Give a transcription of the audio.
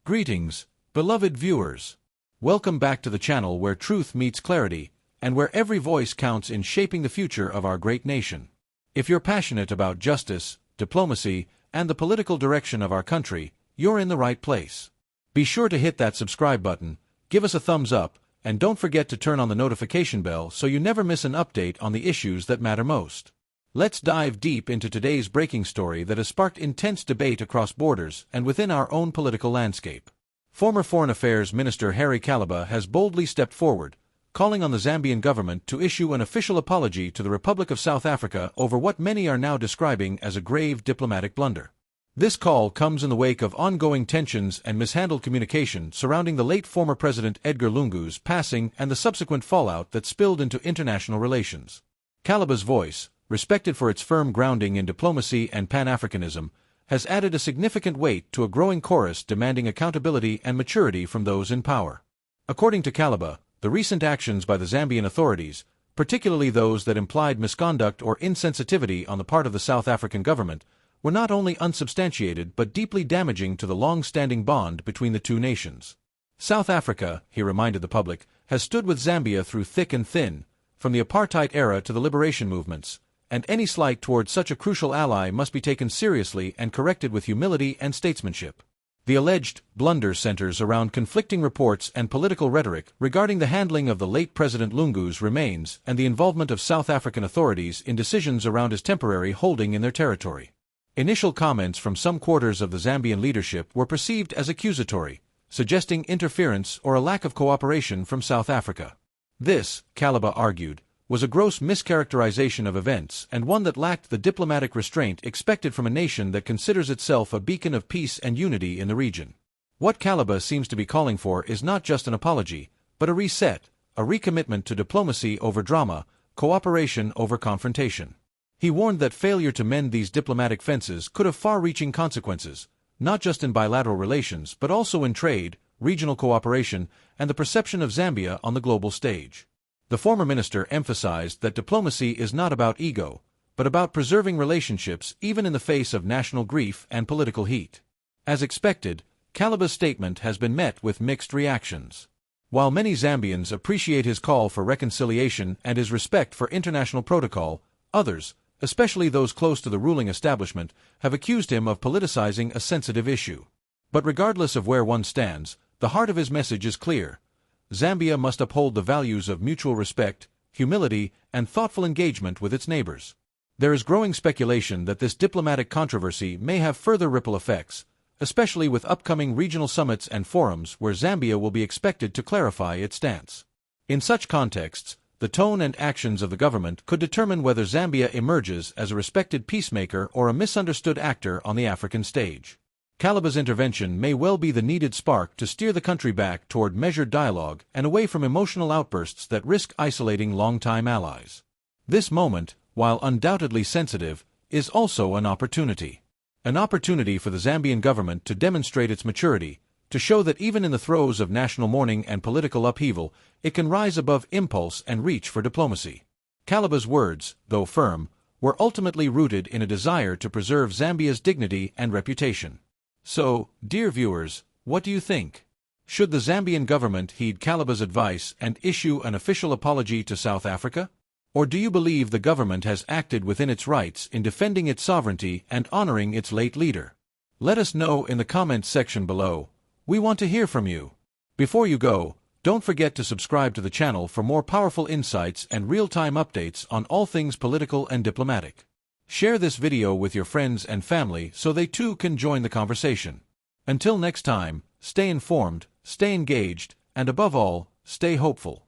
Greetings, beloved viewers. Welcome back to the channel where truth meets clarity, and where every voice counts in shaping the future of our great nation. If you're passionate about justice, diplomacy, and the political direction of our country, you're in the right place. Be sure to hit that subscribe button, give us a thumbs up, and don't forget to turn on the notification bell so you never miss an update on the issues that matter most. Let's dive deep into today's breaking story that has sparked intense debate across borders and within our own political landscape. Former Foreign Affairs Minister Kalaba has boldly stepped forward, calling on the Zambian government to issue an official apology to the Republic of South Africa over what many are now describing as a grave diplomatic blunder. This call comes in the wake of ongoing tensions and mishandled communication surrounding the late former President Edgar Lungu's passing and the subsequent fallout that spilled into international relations. Kalaba's voice, respected for its firm grounding in diplomacy and Pan-Africanism, has added a significant weight to a growing chorus demanding accountability and maturity from those in power. According to Kalaba, the recent actions by the Zambian authorities, particularly those that implied misconduct or insensitivity on the part of the South African government, were not only unsubstantiated but deeply damaging to the long-standing bond between the two nations. South Africa, he reminded the public, has stood with Zambia through thick and thin, from the apartheid era to the liberation movements, and any slight towards such a crucial ally must be taken seriously and corrected with humility and statesmanship. The alleged blunder centers around conflicting reports and political rhetoric regarding the handling of the late President Lungu's remains and the involvement of South African authorities in decisions around his temporary holding in their territory. Initial comments from some quarters of the Zambian leadership were perceived as accusatory, suggesting interference or a lack of cooperation from South Africa. This, Kalaba argued, was a gross mischaracterization of events and one that lacked the diplomatic restraint expected from a nation that considers itself a beacon of peace and unity in the region. What Kalaba seems to be calling for is not just an apology, but a reset, a recommitment to diplomacy over drama, cooperation over confrontation. He warned that failure to mend these diplomatic fences could have far-reaching consequences, not just in bilateral relations but also in trade, regional cooperation, and the perception of Zambia on the global stage. The former minister emphasized that diplomacy is not about ego, but about preserving relationships even in the face of national grief and political heat. As expected, Kalaba's statement has been met with mixed reactions. While many Zambians appreciate his call for reconciliation and his respect for international protocol, others, especially those close to the ruling establishment, have accused him of politicizing a sensitive issue. But regardless of where one stands, the heart of his message is clear. Zambia must uphold the values of mutual respect, humility, and thoughtful engagement with its neighbors. There is growing speculation that this diplomatic controversy may have further ripple effects, especially with upcoming regional summits and forums where Zambia will be expected to clarify its stance. In such contexts, the tone and actions of the government could determine whether Zambia emerges as a respected peacemaker or a misunderstood actor on the African stage. Kalaba's intervention may well be the needed spark to steer the country back toward measured dialogue and away from emotional outbursts that risk isolating longtime allies. This moment, while undoubtedly sensitive, is also an opportunity. An opportunity for the Zambian government to demonstrate its maturity, to show that even in the throes of national mourning and political upheaval, it can rise above impulse and reach for diplomacy. Kalaba's words, though firm, were ultimately rooted in a desire to preserve Zambia's dignity and reputation. So, dear viewers, what do you think? Should the Zambian government heed Kalaba's advice and issue an official apology to South Africa? Or do you believe the government has acted within its rights in defending its sovereignty and honoring its late leader? Let us know in the comments section below. We want to hear from you. Before you go, don't forget to subscribe to the channel for more powerful insights and real-time updates on all things political and diplomatic. Share this video with your friends and family so they too can join the conversation. Until next time, stay informed, stay engaged, and above all, stay hopeful.